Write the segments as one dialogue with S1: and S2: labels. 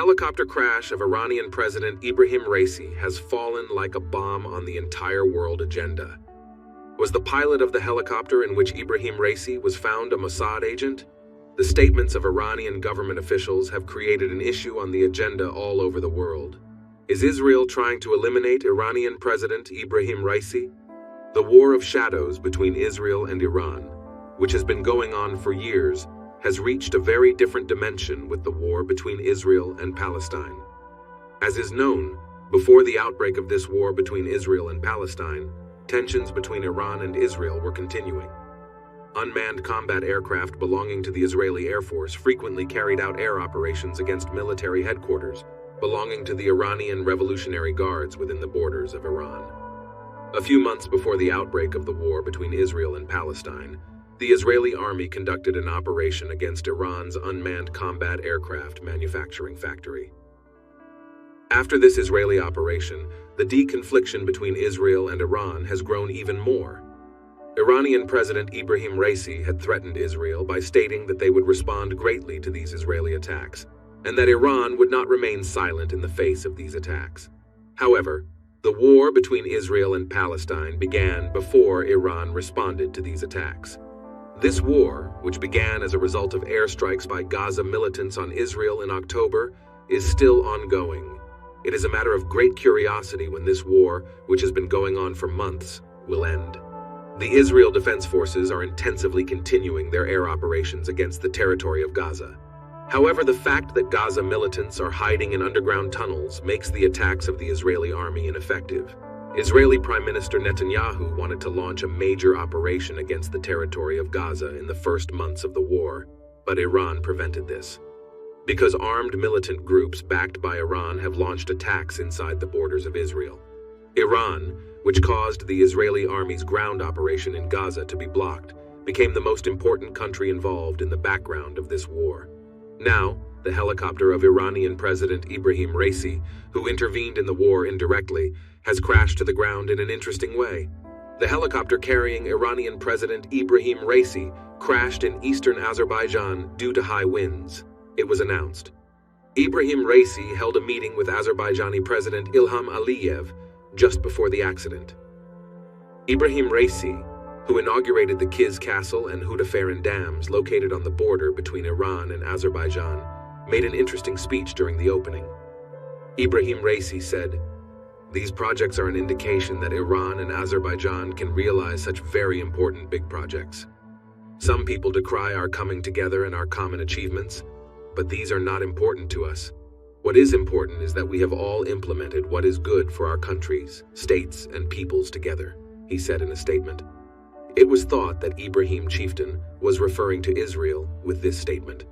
S1: helicopter crash of Iranian President Ibrahim Raisi has fallen like a bomb on the entire world agenda. Was the pilot of the helicopter in which Ibrahim Raisi was found a Mossad agent? The statements of Iranian government officials have created an issue on the agenda all over the world. Is Israel trying to eliminate Iranian President Ibrahim Raisi? The war of shadows between Israel and Iran, which has been going on for years, has reached a very different dimension with the war between Israel and Palestine. As is known, before the outbreak of this war between Israel and Palestine, tensions between Iran and Israel were continuing. Unmanned combat aircraft belonging to the Israeli Air Force frequently carried out air operations against military headquarters belonging to the Iranian Revolutionary Guards within the borders of Iran. A few months before the outbreak of the war between Israel and Palestine, the Israeli army conducted an operation against Iran's unmanned combat aircraft manufacturing factory. After this Israeli operation, the deconfliction between Israel and Iran has grown even more. Iranian President Ibrahim Raisi had threatened Israel by stating that they would respond greatly to these Israeli attacks, and that Iran would not remain silent in the face of these attacks. However, the war between Israel and Palestine began before Iran responded to these attacks. This war, which began as a result of airstrikes by Gaza militants on Israel in October, is still ongoing. It is a matter of great curiosity when this war, which has been going on for months, will end. The Israel Defense Forces are intensively continuing their air operations against the territory of Gaza. However, the fact that Gaza militants are hiding in underground tunnels makes the attacks of the Israeli army ineffective. Israeli Prime Minister Netanyahu wanted to launch a major operation against the territory of Gaza in the first months of the war, but Iran prevented this. Because armed militant groups backed by Iran have launched attacks inside the borders of Israel. Iran, which caused the Israeli army's ground operation in Gaza to be blocked, became the most important country involved in the background of this war. Now, the helicopter of Iranian President Ibrahim Raisi, who intervened in the war indirectly, has crashed to the ground in an interesting way. The helicopter carrying Iranian President Ibrahim Raisi crashed in eastern Azerbaijan due to high winds. It was announced. Ibrahim Raisi held a meeting with Azerbaijani President Ilham Aliyev just before the accident. Ibrahim Raisi, who inaugurated the Kiz Castle and Hudaferin dams located on the border between Iran and Azerbaijan, made an interesting speech during the opening. Ibrahim Raisi said, "These projects are an indication that Iran and Azerbaijan can realize such very important big projects. Some people decry our coming together and our common achievements, but these are not important to us. What is important is that we have all implemented what is good for our countries, states, and peoples together," he said in a statement. It was thought that Ibrahim chieftain was referring to Israel with this statement.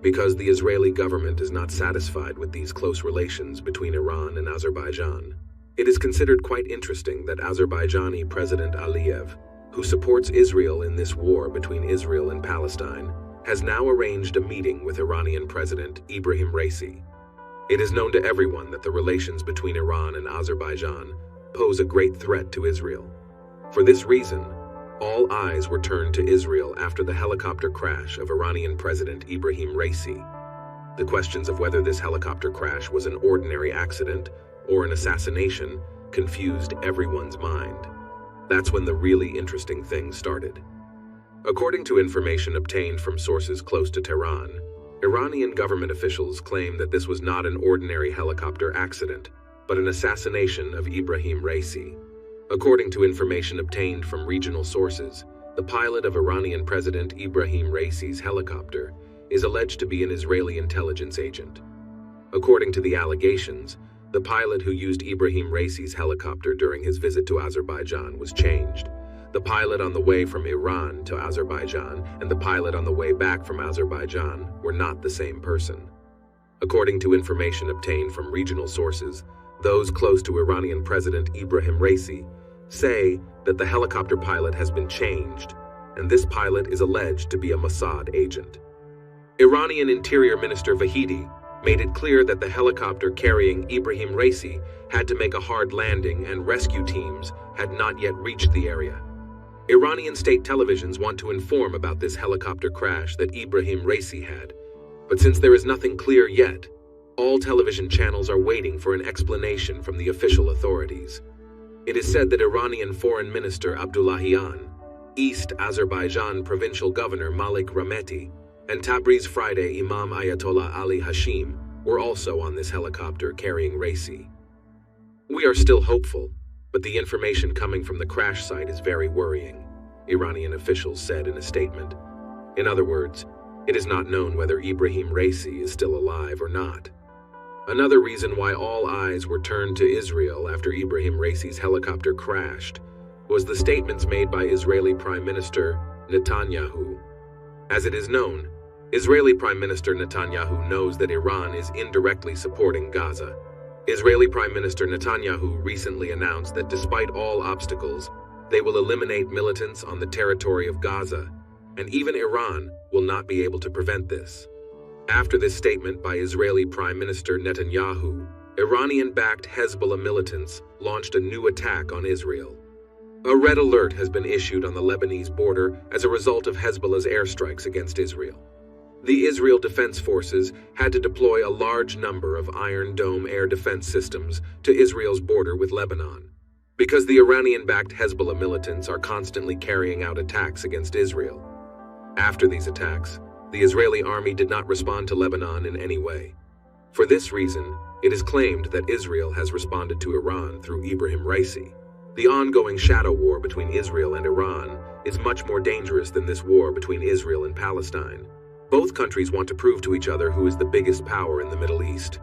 S1: Because the Israeli government is not satisfied with these close relations between Iran and Azerbaijan, it is considered quite interesting that Azerbaijani President Aliyev, who supports Israel in this war between Israel and Palestine, has now arranged a meeting with Iranian President Ibrahim Raisi. It is known to everyone that the relations between Iran and Azerbaijan pose a great threat to Israel. For this reason, all eyes were turned to Israel after the helicopter crash of Iranian President Ibrahim Raisi. The questions of whether this helicopter crash was an ordinary accident or an assassination confused everyone's mind. That's when the really interesting thing started. According to information obtained from sources close to Tehran, Iranian government officials claim that this was not an ordinary helicopter accident, but an assassination of Ibrahim Raisi. According to information obtained from regional sources, the pilot of Iranian President Ibrahim Raisi's helicopter is alleged to be an Israeli intelligence agent. According to the allegations, the pilot who used Ibrahim Raisi's helicopter during his visit to Azerbaijan was changed. The pilot on the way from Iran to Azerbaijan and the pilot on the way back from Azerbaijan were not the same person. According to information obtained from regional sources, those close to Iranian President Ibrahim Raisi say that the helicopter pilot has been changed, and this pilot is alleged to be a Mossad agent. Iranian Interior Minister Vahidi made it clear that the helicopter carrying Ibrahim Raisi had to make a hard landing and rescue teams had not yet reached the area. Iranian state televisions want to inform about this helicopter crash that Ibrahim Raisi had, but since there is nothing clear yet, All television channels are waiting for an explanation from the official authorities. It is said that Iranian Foreign Minister Abdullahian, East Azerbaijan Provincial Governor Malik Rahmeti, and Tabriz Friday Imam Ayatollah Ali Hashim were also on this helicopter carrying Raisi. We are still hopeful, but the information coming from the crash site is very worrying, Iranian officials said in a statement. In other words, it is not known whether Ibrahim Raisi is still alive or not. Another reason why all eyes were turned to Israel after Ibrahim Raisi's helicopter crashed was the statements made by Israeli Prime Minister Netanyahu. As it is known, Israeli Prime Minister Netanyahu knows that Iran is indirectly supporting Gaza. Israeli Prime Minister Netanyahu recently announced that despite all obstacles, they will eliminate militants on the territory of Gaza, and even Iran will not be able to prevent this. After this statement by Israeli Prime Minister Netanyahu, Iranian-backed Hezbollah militants launched a new attack on Israel. A red alert has been issued on the Lebanese border as a result of Hezbollah's airstrikes against Israel. The Israel Defense Forces had to deploy a large number of Iron Dome air defense systems to Israel's border with Lebanon, because the Iranian-backed Hezbollah militants are constantly carrying out attacks against Israel. After these attacks, the Israeli army did not respond to Lebanon in any way. For this reason, it is claimed that Israel has responded to Iran through Ibrahim Raisi. The ongoing shadow war between Israel and Iran is much more dangerous than this war between Israel and Palestine. Both countries want to prove to each other who is the biggest power in the Middle East.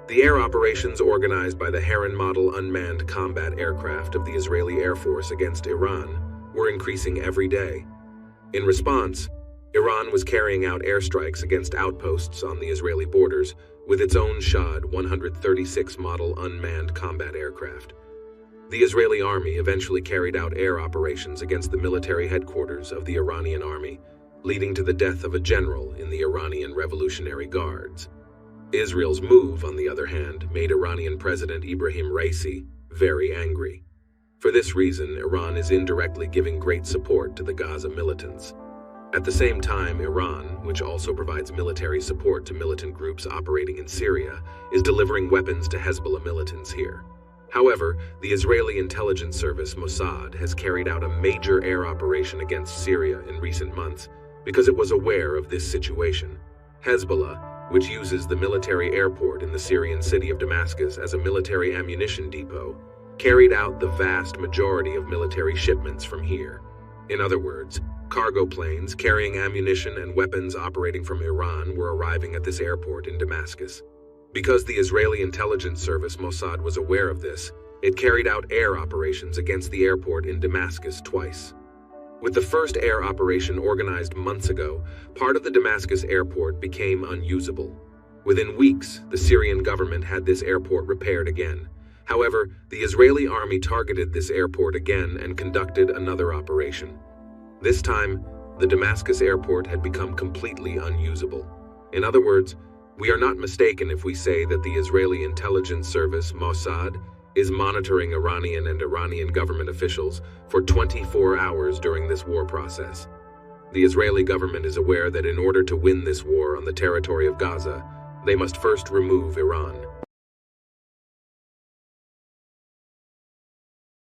S1: The air operations organized by the Heron model unmanned combat aircraft of the Israeli Air Force against Iran were increasing every day. In response, Iran was carrying out airstrikes against outposts on the Israeli borders with its own Shahd 136 model unmanned combat aircraft. The Israeli army eventually carried out air operations against the military headquarters of the Iranian army, leading to the death of a general in the Iranian Revolutionary Guards. Israel's move, on the other hand, made Iranian President Ibrahim Raisi very angry. For this reason, Iran is indirectly giving great support to the Gaza militants. At the same time, Iran, which also provides military support to militant groups operating in Syria, is delivering weapons to Hezbollah militants here. However, the Israeli intelligence service Mossad has carried out a major air operation against Syria in recent months because it was aware of this situation. Hezbollah, which uses the military airport in the Syrian city of Damascus as a military ammunition depot, carried out the vast majority of military shipments from here. In other words, cargo planes carrying ammunition and weapons operating from Iran were arriving at this airport in Damascus. Because the Israeli intelligence service Mossad was aware of this, it carried out air operations against the airport in Damascus twice. With the first air operation organized months ago, part of the Damascus airport became unusable. Within weeks, the Syrian government had this airport repaired again. However, the Israeli army targeted this airport again and conducted another operation. This time, the Damascus airport had become completely unusable. In other words, we are not mistaken if we say that the Israeli intelligence service Mossad is monitoring Iranian and Iranian government officials for 24 hours during this war process. The Israeli government is aware that in order to win this war on the territory of Gaza, they must first remove Iran.